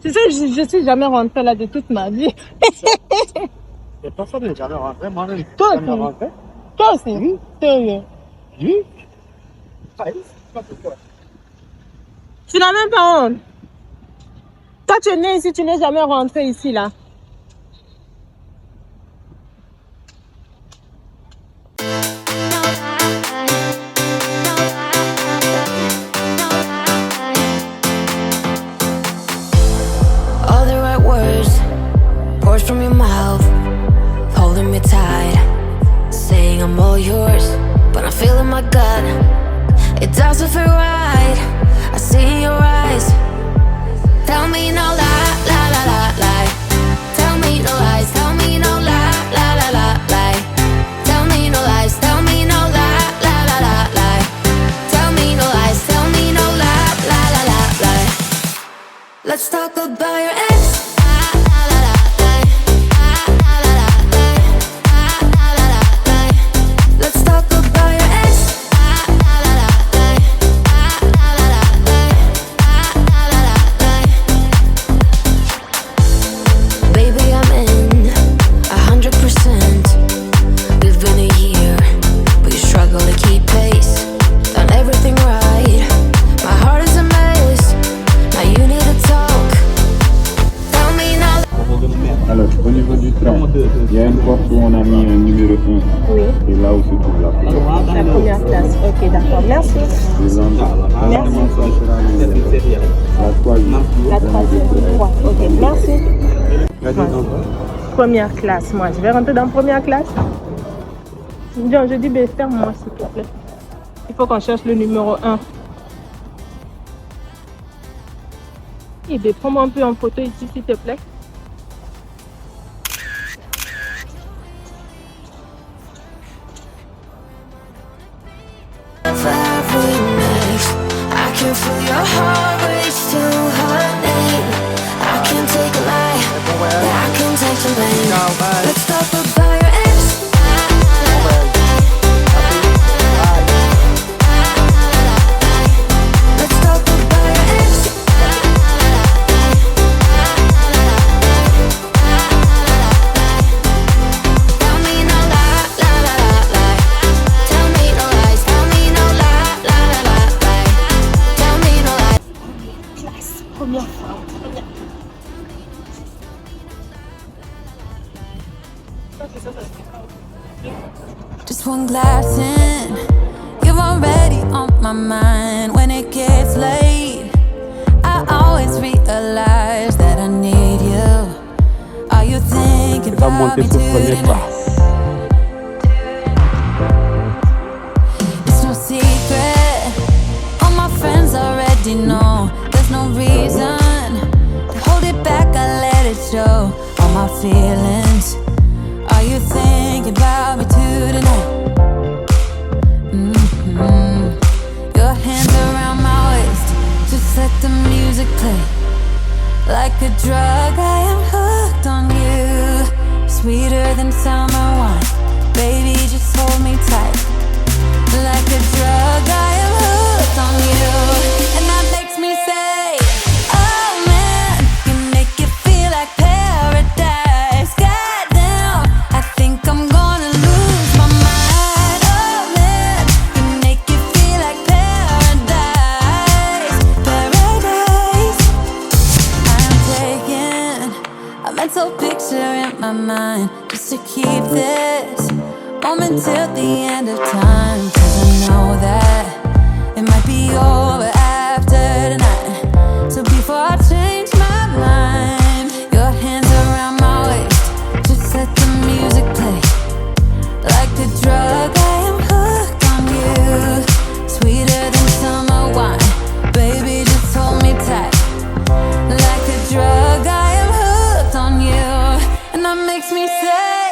Tu sais, je suis jamais rentrée là de toute ma vie. Et personne n'est jamais rentré, moi-même. Toi jamais aussi. rentré. Toi aussi. Oui. Sérieux. Oui. Ah, oui, c'est pas pourquoi. Tu n'as même pas honte. Toi, tu es né ici, tu n'es jamais rentré ici, là. All the right words poured from your mouth, holding me tight, saying I'm all yours. But I'm feeling my gut, it doesn't feel right. I see in your eyes. Tell me no lie, lie, lie, lie, lie. Tell me no lies, tell me no lie, lie, lie, lie, lie. Tell me no lies, tell me no lie, lie, lie, lie, lie. Tell me no lies, tell me no lie, lie, lie, lie, lie. Let's talk about your ex. Let's talk about your ex. Baby, I'm in 100%. It's been a year, but you struggle to keep pace. Done everything right. My heart is a mess. Now you need to talk. Tell me now. Alors, au niveau du train, il y a une porte où on a mis un numéro 1. Oui. Et là où se trouve la première. La première classe. Ok, d'accord. Merci. Les endroits. Merci. Ça sera la troisième. La troisième. Ouais. Ok, merci. La deuxième. Première classe, moi. Je vais rentrer dans première classe. John, je dis, ben, ferme-moi, s'il te plaît. Il faut qu'on cherche le numéro 1. Et ben, prends-moi un peu en photo ici, s'il te plaît. Every next, I can feel your heart race to her name. I can take a lie, I can take the blame. Let's talk about your ex. Let's talk about your ex. Tell me no lie, lie, lie, lie, lie. Tell me no lies, tell me no lie, lie, lie, lie, lie. Tell me no lies. Classe, première fois. Just one glass in, you're already on my mind. When it gets late, I always realize that I need you. Are you thinking about me tonight? It's no secret, all my friends already know. There's no reason to hold it back, I let it show. All my feelings. Are you thinking about me tonight? Your hands around my waist, just let the music play. Like a drug, I am hooked on you. Sweeter than summer wine, baby, just hold me tight. Like a drug, I am hooked on you. And that makes me say, oh man, you make it feel like paradise. Goddamn, I think I'm gonna lose my mind. Oh man, you make it feel like paradise. Paradise. I'm taking a mental picture in my mind just to keep this moment till the end of time. 'Cause I know that it might be over after tonight. So before I change my mind, your hands around my waist, just let the music play. Like a drug, I am hooked on you. Sweeter than summer wine, baby, just hold me tight. Like a drug, I am hooked. makes me say,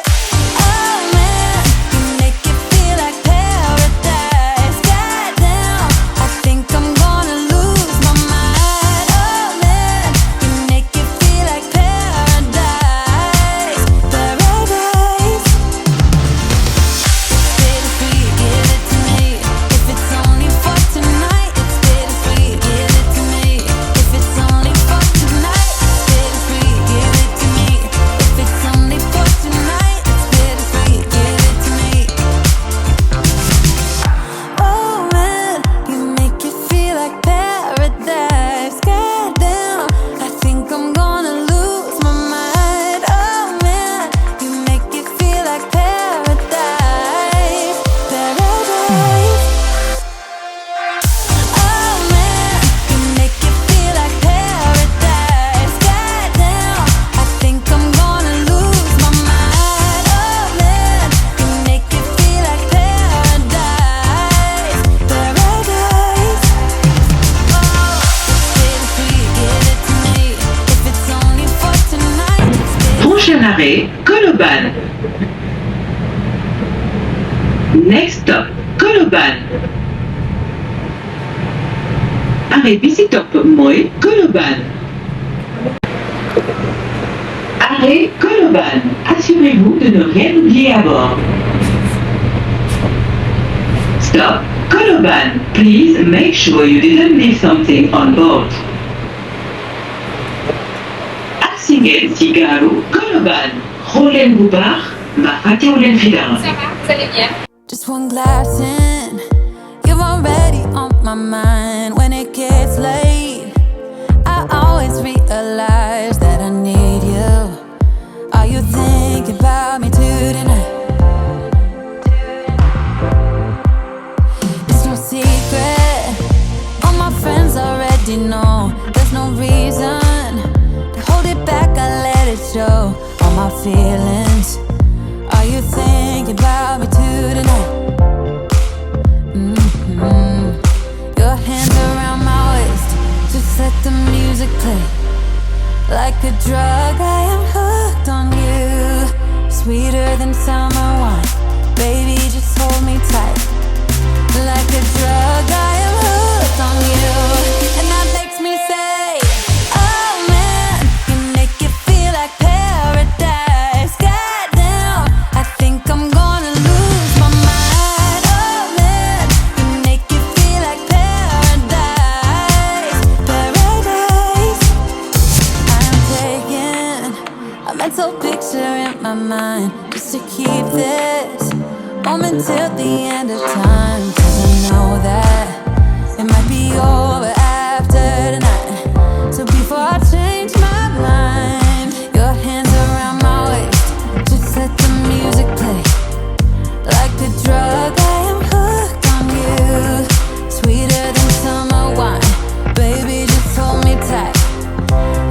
oh man, you make it feel like paradise. Goddamn, I think I'm gonna lose my mind. Oh man, you make it feel like paradise. Paradise. Bittersweet, give it to me. If it's only for tonight, it's bittersweet, give it to me. If it's only for tonight, it's bittersweet, give it to me. If it's only for tonight, it's bittersweet, give it to me. Oh man, you make it feel like paradise. Goddamn, I think I'm gonna lose my mind. Oh man, you make it feel like paradise. Paradise. Oh man, you make it feel like paradise. Goddamn, I think I'm gonna lose my mind. Oh man, you make it feel like paradise. Paradise. Oh, bittersweet, give it to me. If it's only for tonight, it's bittersweet. Prochain arrêt, Koloban. Next stop, Koloban. Arrêt Bicitop Moy, Koloban. Arrêt Koloban. Assurez-vous de ne rien oublier à bord. Stop, Koloban. Please make sure you didn't leave something on board. Asingen Sigaro, Koloban. Rolen Boubar, Mafati Olen Fidar. Just one glass in, you're already on my mind. When it gets late, I always realize that I need you. Are you thinking about me tonight? It's no secret, all my friends already know. There's no reason to hold it back, I let it show. All my feelings. Are you thinking about me tonight? Your hands around my waist, just let the music play. Like a drug, I am hooked on you. Sweeter than summer wine, baby, just hold me tight. Like a drug, I am hooked on you. And that makes me say, oh man, you make it feel like paradise. Goddamn, I think I'm gonna lose my mind. Oh man, you make it feel like paradise. Paradise. I'm taking a mental picture in my mind just to keep this moment till the end of time. 'Cause I know that it might be over after tonight. So before I change my mind, your hands around my waist, just let the music play. Like a drug, I am hooked on you. Sweeter than summer wine, baby, just hold me tight.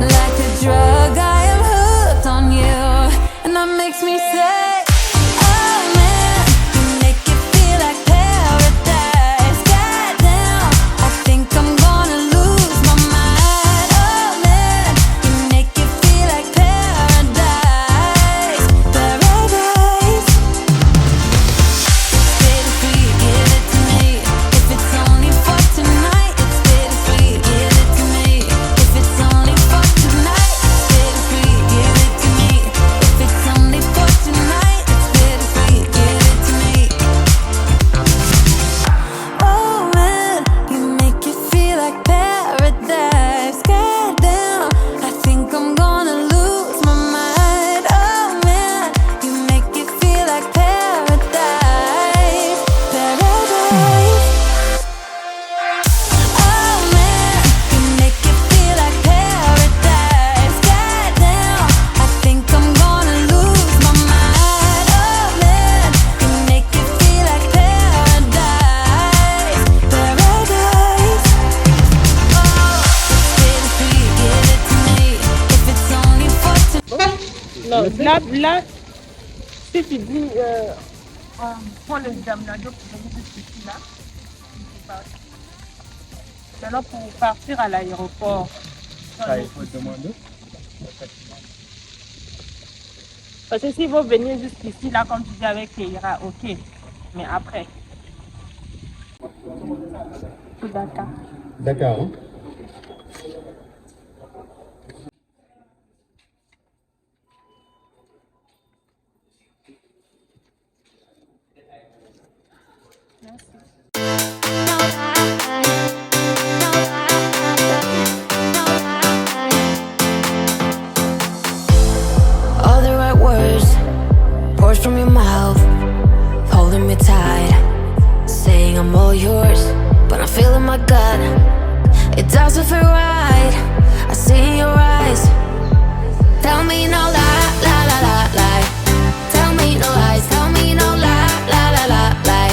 Like a drug, I am hooked on you. And that makes me say, oh man, you make it feel like paradise. Goddamn, I think I'm gonna lose my mind. Oh man, you make it feel like paradise. Paradise. Bittersweet, give it to me. If it's only for tonight, it's bittersweet, give it to me. If it's only for tonight, it's bittersweet, give it to me. If it's only for tonight, it's bittersweet, give it to me. Oh man, you make it feel like paradise. Goddamn, I think I'm gonna lose my mind. Oh man, you make it feel like paradise. Paradise. Oh man, you make it feel like paradise. Goddamn, I think I'm gonna lose my mind. Oh man, you make it feel like paradise. Paradise. Oh, bittersweet, give it to me. If it's only for tonight. Non, là, si tu dis, on prend l'examen pour venir jusqu'ici là. Maintenant, pour partir à l'aéroport, Ça, il faut demander. Parce que s'ils vont venir jusqu'ici, là, comme tu dis, avec Keira, ok. Mais après. D'accord. D'accord. Hein? All the right words poured from your mouth, holding me tight, saying I'm all yours. But I'm feeling my gut, it doesn't feel right. I see in your eyes. Tell me no lie, lie, lie, lie, lie. Tell me no lies, tell me no lie, lie, lie, lie, lie.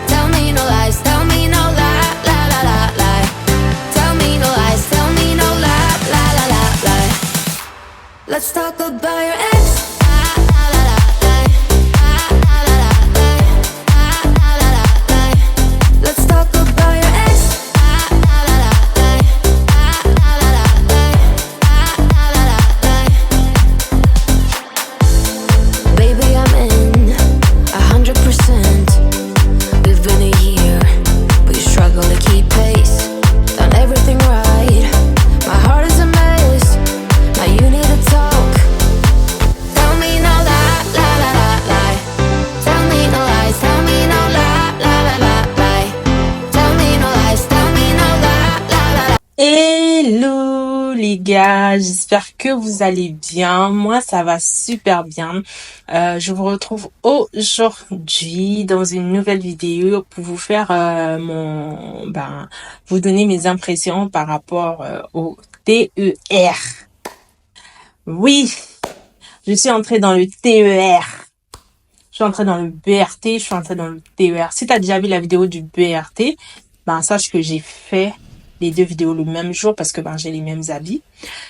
Tell me no lies, tell me no lie, lie, lie, lie, lie. Tell me no lies, tell me no lie, lie, lie, lie, lie. Let's talk about your ex. Let's talk about your ex. Baby, I'm in 100%. We've been a year, but you struggle to keep pace. Done everything right. My heart is a mess. Now you need to talk. Tell me no lie, lie, lie, lie, lie. Tell me no lies, tell me no lie, lie, lie, lie, lie. Tell me no lies, tell me no lie, lie, lie, lie. Hello les gars, j'espère que vous allez bien. Moi, ça va super bien. Je vous retrouve aujourd'hui dans une nouvelle vidéo pour vous faire vous donner mes impressions par rapport au TER. Oui, je suis entrée dans le TER. Je suis entrée dans le BRT, je suis entrée dans le TER. Si tu as déjà vu la vidéo du BRT, sache que j'ai fait les deux vidéos le même jour parce que j'ai les mêmes habits.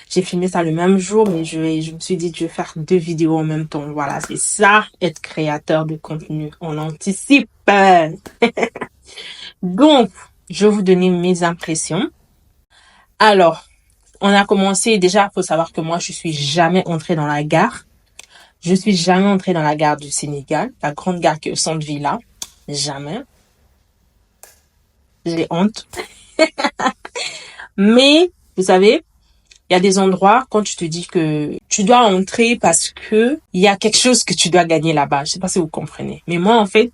J'ai filmé ça le même jour, mais je me suis dit je vais faire deux vidéos en même temps. Voilà, c'est ça, être créateur de contenu. On anticipe. Donc, je vais vous donner mes impressions. Alors, on a commencé, déjà, il faut savoir que moi, je suis jamais entrée dans la gare. Je suis jamais entrée dans la gare du Sénégal, la grande gare qui est au centre Villa. Jamais. J'ai honte. Mais, vous savez, il y a des endroits quand tu te dis que tu dois entrer parce que il y a quelque chose que tu dois gagner là-bas. Je sais pas si vous comprenez. Mais moi, en fait,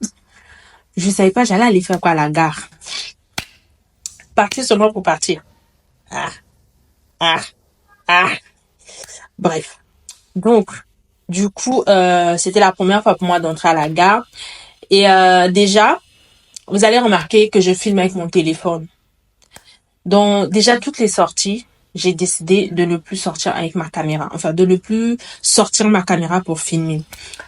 je savais pas, j'allais aller faire quoi à la gare. Partir seulement pour partir. Bref. Donc, du coup, c'était la première fois pour moi d'entrer à la gare. Et déjà, vous allez remarquer que je filme avec mon téléphone. Donc, déjà, toutes les sorties, j'ai décidé de ne plus sortir avec ma caméra. Enfin, de ne plus sortir ma caméra pour filmer.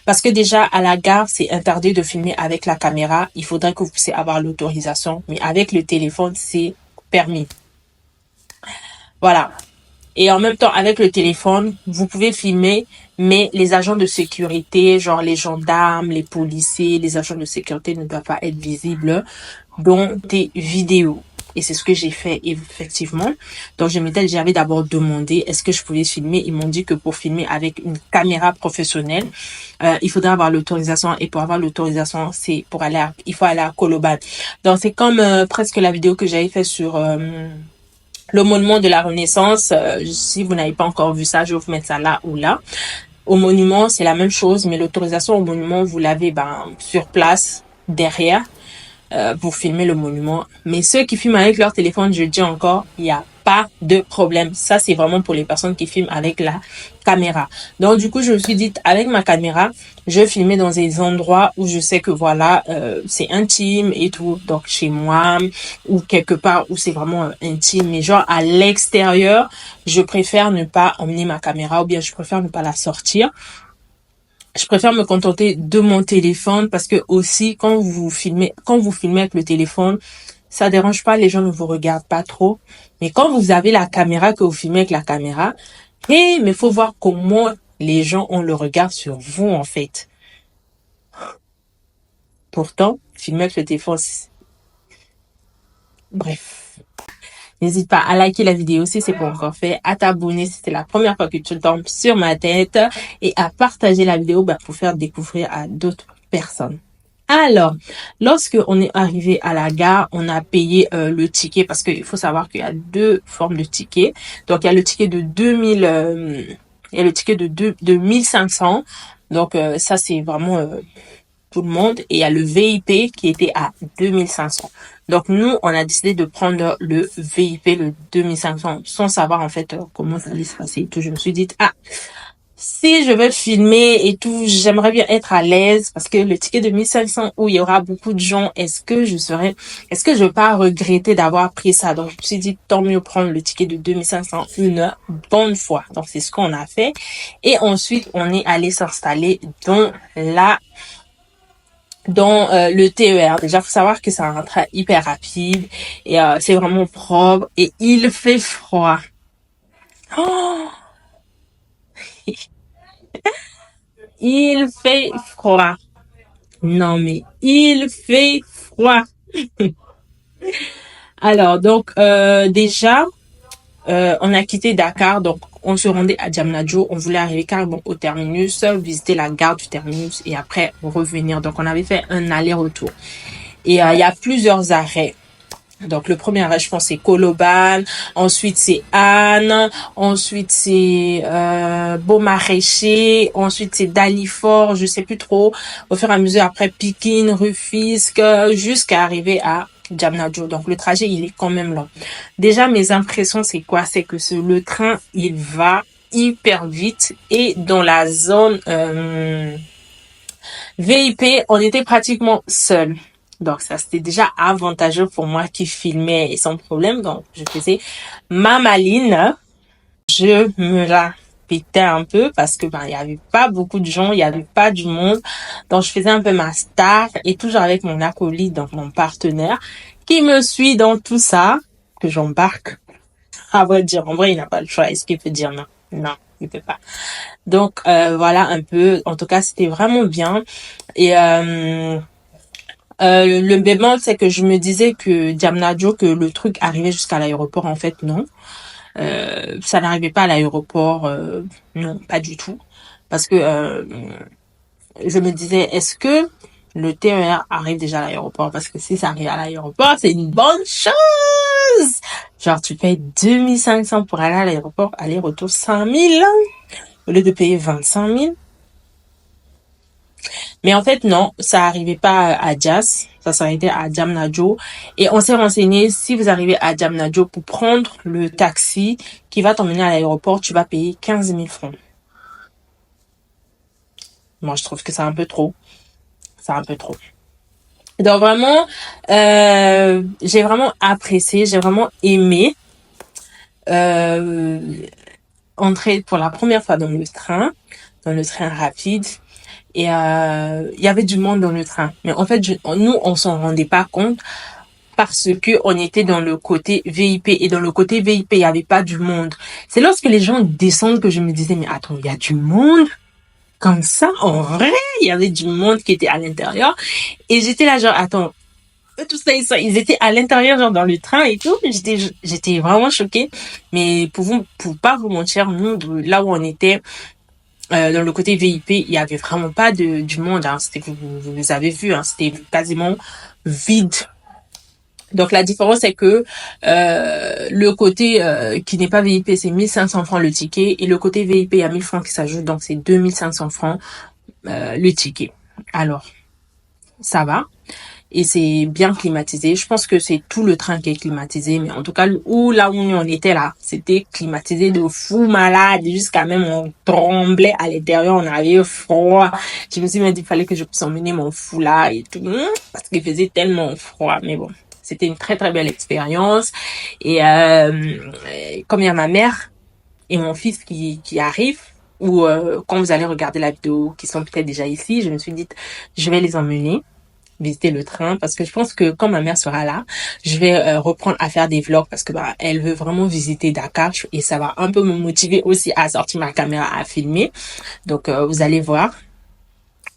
Parce que déjà, à la gare, c'est interdit de filmer avec la caméra. Il faudrait que vous puissiez avoir l'autorisation. Mais avec le téléphone, c'est permis. Voilà. Et en même temps, avec le téléphone, vous pouvez filmer, mais les agents de sécurité, genre les gendarmes, les policiers, les agents de sécurité ne doivent pas être visibles dans tes vidéos. Et c'est ce que j'ai fait effectivement. Donc j'avais d'abord demandé est-ce que je pouvais filmer. Ils m'ont dit que pour filmer avec une caméra professionnelle, il faudrait avoir l'autorisation. Et pour avoir l'autorisation, il faut aller à Colobane. Donc c'est comme presque la vidéo que j'avais fait sur le monument de la Renaissance. Si vous n'avez pas encore vu ça, je vais vous mettre ça là ou là. Au monument, c'est la même chose, mais l'autorisation au monument, vous l'avez sur place, derrière, pour filmer le monument. Mais ceux qui filment avec leur téléphone, je dis encore, il n'y a pas de problème. Ça, c'est vraiment pour les personnes qui filment avec la caméra. Donc, du coup, je me suis dit, avec ma caméra, je vais filmer dans des endroits où je sais que voilà, c'est intime et tout. Donc, chez moi ou quelque part où c'est vraiment intime. Mais genre, à l'extérieur, je préfère ne pas emmener ma caméra ou bien je préfère ne pas la sortir. Je préfère me contenter de mon téléphone parce que aussi, quand vous filmez avec le téléphone, ça dérange pas, les gens ne vous regardent pas trop. Mais quand vous avez la caméra, que vous filmez avec la caméra, mais faut voir comment les gens ont le regard sur vous, en fait. Pourtant, filmer avec le téléphone, bref. N'hésite pas à liker la vidéo si c'est pas encore fait, à t'abonner si c'est la première fois que tu tombes sur ma tête et à partager la vidéo pour faire découvrir à d'autres personnes. Alors, lorsque on est arrivé à la gare, on a payé le ticket parce qu'il faut savoir qu'il y a deux formes de tickets. Donc, il y a le ticket de 2000, il y a le ticket de 1500. Donc, ça, c'est vraiment tout le monde. Et il y a le VIP qui était à 2500. Donc, nous, on a décidé de prendre le VIP, le 2500, sans savoir en fait comment ça allait se passer et tout. Je me suis dit, si je veux filmer et tout, j'aimerais bien être à l'aise parce que le ticket de 1500 où il y aura beaucoup de gens, est-ce que je vais pas regretter d'avoir pris ça? Donc, je me suis dit, tant mieux prendre le ticket de 2500 une bonne fois. Donc, c'est ce qu'on a fait. Et ensuite, on est allé s'installer dans le TER. Déjà, faut savoir que c'est un train hyper rapide et c'est vraiment propre et il fait froid. Oh, il fait froid. Non, mais il fait froid. Alors, donc, déjà, on a quitté Dakar, donc on se rendait à Diamniadio. On voulait arriver carrément au terminus, visiter la gare du terminus et après revenir. Donc, on avait fait un aller-retour. Et il y a plusieurs arrêts. Donc, le premier arrêt, je pense, c'est Koloban. Ensuite, c'est Anne. Ensuite, c'est Beaumaraîcher. Ensuite, c'est Dalifort. Je sais plus trop. Au fur et à mesure, après Pikine, Rufisque, jusqu'à arriver à Diamniadio. Donc, le trajet, il est quand même long. Déjà, mes impressions, c'est quoi? C'est que le train, il va hyper vite. Et dans la zone VIP, on était pratiquement seul. Donc, ça, c'était déjà avantageux pour moi qui filmais sans problème. Donc, je faisais ma maline. Je me la pétais un peu parce que, il y avait pas beaucoup de gens, il y avait pas du monde. Donc, je faisais un peu ma star et toujours avec mon acolyte, donc mon partenaire, qui me suit dans tout ça, que j'embarque. À vrai dire, en vrai, il n'a pas le choix. Est-ce qu'il peut dire non? Non, il peut pas. Donc, voilà un peu. En tout cas, c'était vraiment bien. Et, le bémol, c'est que je me disais que Diamniadio, que le truc arrivait jusqu'à l'aéroport, en fait, non. Ça n'arrivait pas à l'aéroport, non, pas du tout. Parce que je me disais, est-ce que le TER arrive déjà à l'aéroport? Parce que si ça arrive à l'aéroport, c'est une bonne chose. Genre, tu payes 2500 pour aller à l'aéroport, aller-retour 5000, au lieu de payer 25 000. Mais en fait, non, ça arrivait pas à Dias, ça s'arrêtait à Diamniadio. Et on s'est renseigné, si vous arrivez à Diamniadio pour prendre le taxi qui va t'emmener à l'aéroport, tu vas payer 15 000 francs. Moi, je trouve que c'est un peu trop. C'est un peu trop. Donc vraiment, j'ai vraiment apprécié, j'ai vraiment aimé entrer pour la première fois dans le train rapide. Et il y avait du monde dans le train. Mais en fait, nous, on s'en rendait pas compte parce que on était dans le côté VIP. Et dans le côté VIP, il y avait pas du monde. C'est lorsque les gens descendent que je me disais, mais attends, il y a du monde comme ça? En vrai, il y avait du monde qui était à l'intérieur. Et j'étais là, genre, attends, tout ça, ils étaient à l'intérieur, genre dans le train et tout. J'étais vraiment choquée. Mais pour pas vous mentir, nous, là où on était, dans le côté VIP, il y avait vraiment pas du monde, hein. C'était, vous avez vu, hein, c'était quasiment vide. Donc la différence c'est que le côté qui n'est pas VIP, c'est 1500 francs le ticket, et le côté VIP, il y a 1000 francs qui s'ajoutent, donc c'est 2500 francs le ticket. Alors ça va. Et c'est bien climatisé. Je pense que c'est tout le train qui est climatisé, mais en tout cas, là où on était là, c'était climatisé de fou malade, jusqu'à même on tremblait à l'intérieur, on avait froid. Je me suis dit, il fallait que je puisse emmener mon foulard et tout, parce qu'il faisait tellement froid, mais bon. C'était une très très belle expérience. Et comme il y a ma mère et mon fils qui arrivent, ou quand vous allez regarder la vidéo, qui sont peut-être déjà ici, je me suis dit, je vais les emmener visiter le train, parce que je pense que quand ma mère sera là, je vais reprendre à faire des vlogs, parce que elle veut vraiment visiter Dakar et ça va un peu me motiver aussi à sortir ma caméra, à filmer. Donc vous allez voir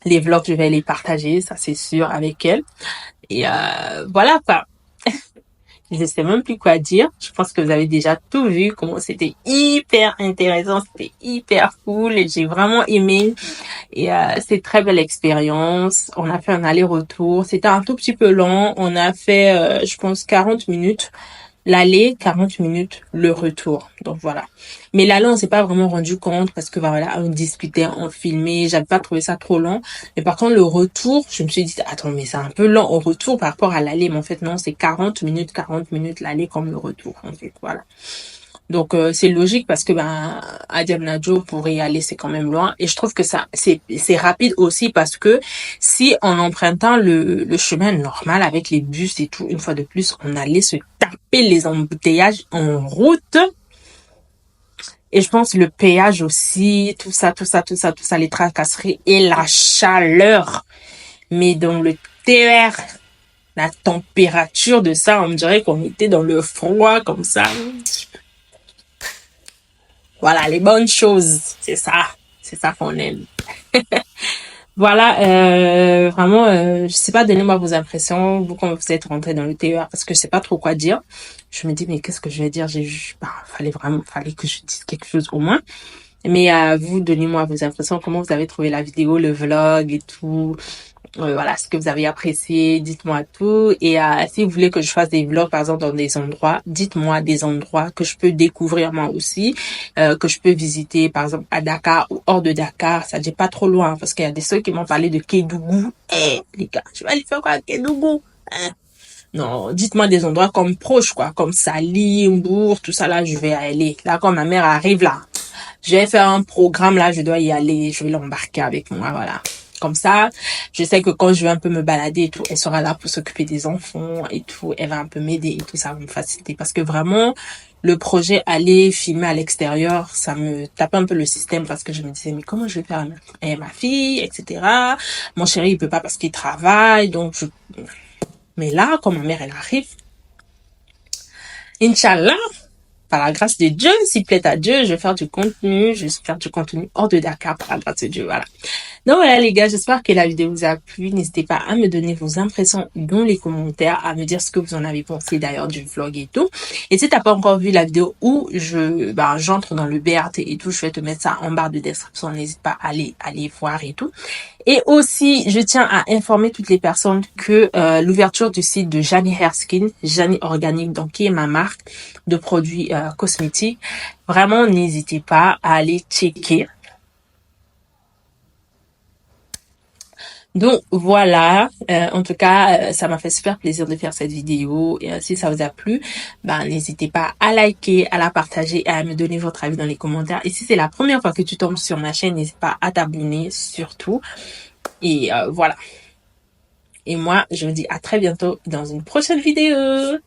les vlogs, je vais les partager, ça c'est sûr, avec elle. Et voilà quoi. je sais même plus quoi dire. Je pense que vous avez déjà tout vu, comment c'était hyper intéressant, c'était hyper cool et j'ai vraiment aimé. Et c'est une très belle expérience. On a fait un aller-retour. C'était un tout petit peu long. On a fait, je pense, 40 minutes. L'aller, 40 minutes, le retour. Donc voilà. Mais l'aller, on s'est pas vraiment rendu compte parce que voilà, on discutait, on filmait, j'avais pas trouvé ça trop long. Mais par contre, le retour, je me suis dit, attends, mais c'est un peu lent au retour par rapport à l'aller. Mais en fait, non, c'est 40 minutes l'aller comme le retour, en fait. Voilà. Donc c'est logique parce que à Diamnajo pour y aller c'est quand même loin et je trouve que ça c'est rapide aussi parce que si en empruntant le chemin normal avec les bus et tout une fois de plus on allait se taper les embouteillages en route et je pense le péage aussi tout ça les tracasseries et la chaleur mais dans le TER la température de ça on dirait qu'on était dans le froid comme ça. Voilà, les bonnes choses. C'est ça qu'on aime. Voilà, vraiment, je sais pas, donnez-moi vos impressions, vous quand vous êtes rentré dans le TER, parce que je sais pas trop quoi dire. Je me dis, mais qu'est-ce que je vais dire? Fallait que je dise quelque chose au moins. Mais vous, donnez-moi vos impressions, comment vous avez trouvé la vidéo, le vlog et tout. Voilà, ce que vous avez apprécié, dites-moi tout. Et si vous voulez que je fasse des vlogs, par exemple, dans des endroits, dites-moi des endroits que je peux découvrir moi aussi, que je peux visiter, par exemple, à Dakar ou hors de Dakar. Ça n'est pas trop loin, parce qu'il y a des ceux qui m'ont parlé de Kédougou. Les gars, je vais aller faire quoi à Kédougou? Non, dites-moi des endroits comme proches, quoi, comme Sali, Mbour, tout ça, là, je vais aller. Là, quand ma mère arrive, là, je vais faire un programme, là, je dois y aller, je vais l'embarquer avec moi, voilà. Comme ça, je sais que quand je vais un peu me balader et tout, elle sera là pour s'occuper des enfants et tout. Elle va un peu m'aider et tout, ça va me faciliter. Parce que vraiment, le projet aller filmer à l'extérieur, ça me tape un peu le système parce que je me disais, mais comment je vais faire ma fille, etc. Mon chéri, il peut pas parce qu'il travaille, donc mais là, quand ma mère, elle arrive, Inch'Allah, par la grâce de Dieu, s'il plaît à Dieu, je vais faire du contenu hors de Dakar par la grâce de Dieu, voilà. Donc voilà les gars, j'espère que la vidéo vous a plu. N'hésitez pas à me donner vos impressions dans les commentaires, à me dire ce que vous en avez pensé d'ailleurs du vlog et tout. Et si t'as pas encore vu la vidéo où j'entre dans le BRT et tout, je vais te mettre ça en barre de description. N'hésite pas à aller voir et tout. Et aussi, je tiens à informer toutes les personnes que l'ouverture du site de Jani Hairskin, Jani Organique, donc qui est ma marque de produits cosmétiques, vraiment n'hésitez pas à aller checker. Donc voilà, en tout cas, ça m'a fait super plaisir de faire cette vidéo. Et si ça vous a plu, n'hésitez pas à liker, à la partager et à me donner votre avis dans les commentaires. Et si c'est la première fois que tu tombes sur ma chaîne, n'hésite pas à t'abonner surtout. Et voilà. Et moi, je vous dis à très bientôt dans une prochaine vidéo.